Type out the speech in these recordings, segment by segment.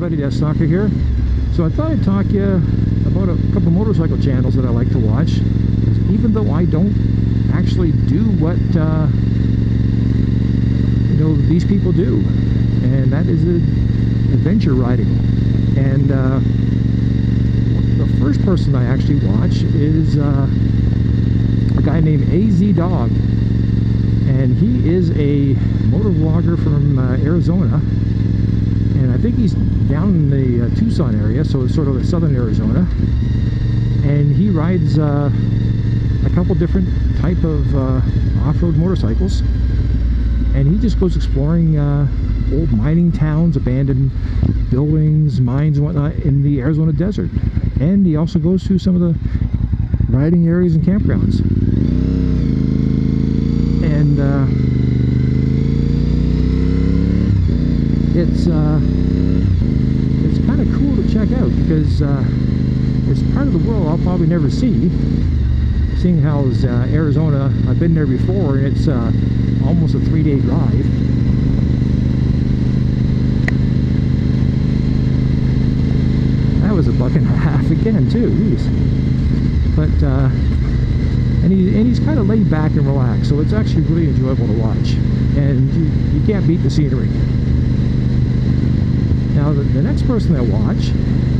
everybody, DeathsStalker here. So I thought I'd talk to you about a couple motorcycle channels that I like to watch, even though I don't actually do what you know, these people do, and that is adventure riding. And the first person I actually watch is a guy named azdesertdog, and he is a motor vlogger from Arizona. And I think he's down in the Tucson area, so it's sort of southern Arizona. And he rides a couple different type of off-road motorcycles. And he just goes exploring old mining towns, abandoned buildings, mines and whatnot in the Arizona desert. And he also goes through some of the riding areas and campgrounds. And it's kind of cool to check out, because it's part of the world I'll probably never see, seeing how Arizona, I've been there before, and it's almost a 3-day drive. That was $1.50 again too, geez. But and he's kind of laid back and relaxed, so it's actually really enjoyable to watch, and you can't beat the scenery. Now the next person I watch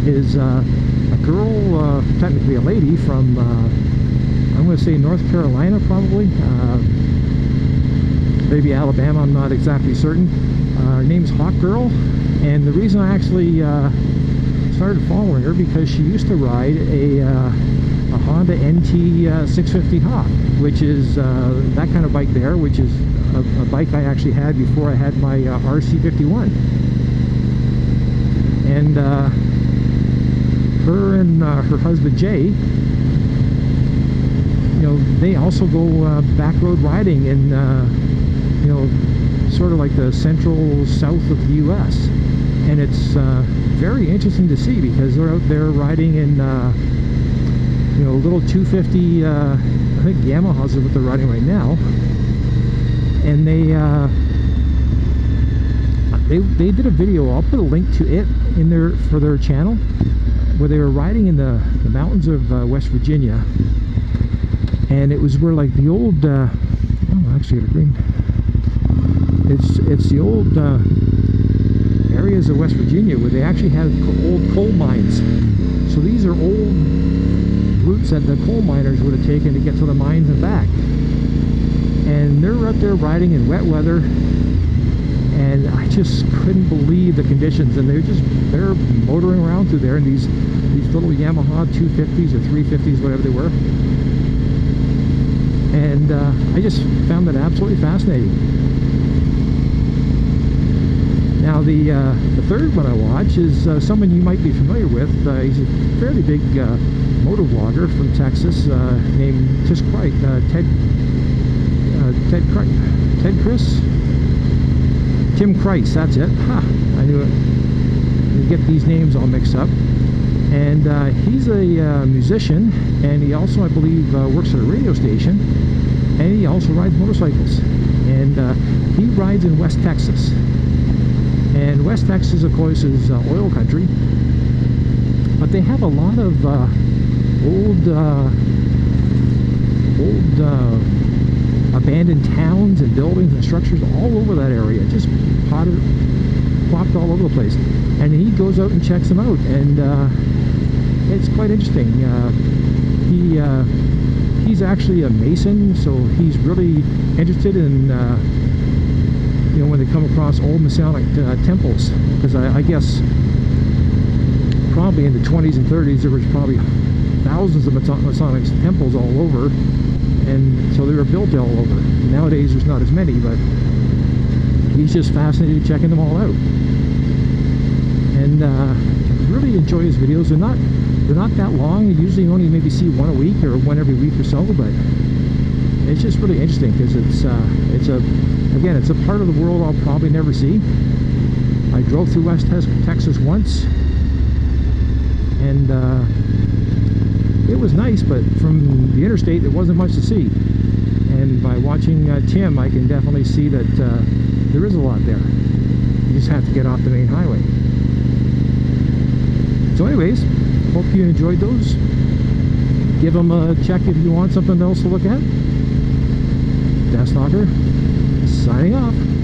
is a girl, technically a lady, from I'm going to say North Carolina, probably, maybe Alabama, I'm not exactly certain. Her name's Hawk Girl, and the reason I actually started following her, because she used to ride a Honda NT 650 Hawk, which is that kind of bike there, which is a bike I actually had before I had my RC51. And her and her husband Jay, you know, they also go back road riding in you know, sort of like the central south of the US, and it's very interesting to see, because they're out there riding in you know, little 250 I think Yamahas is what they're riding right now. And they did a video, I'll put a link to it in there for their channel, where they were riding in the mountains of West Virginia. And it was where, like, the old oh, actually got a green, it's the old areas of West Virginia where they actually had old coal mines. So these are old routes that the coal miners would have taken to get to the mines and back. And they're out there riding in wet weather, and I just couldn't believe the conditions. And they're motoring around through there in these little Yamaha 250s or 350s, whatever they were. And I just found that absolutely fascinating. Now the third one I watch is someone you might be familiar with. He's a fairly big motor vlogger from Texas, named Tim Kreitz, that's it. Ha! I knew it. You get these names all mixed up. And he's a musician, and he also, I believe, works at a radio station, and he also rides motorcycles. And he rides in West Texas. And West Texas, of course, is oil country, but they have a lot of old abandoned towns and buildings and structures all over that area, just plopped all over the place. And he goes out and checks them out, and it's quite interesting. He's actually a Mason, so he's really interested in you know, when they come across old Masonic temples, because I guess probably in the 20s and 30s there was probably thousands of Masonic temples all over, and so they were built all over. Nowadays there's not as many, but he's just fascinated checking them all out, and really enjoy his videos. They're not that long. You usually only maybe see one a week or one every week or so, but it's just really interesting, because it's a part of the world I'll probably never see. I drove through West Texas once, and it was nice, but from the interstate there wasn't much to see. And by watching Tim, I can definitely see that there is a lot there. You just have to get off the main highway. anyways, hope you enjoyed those. Give them a check if you want something else to look at. DeathsStalker signing off.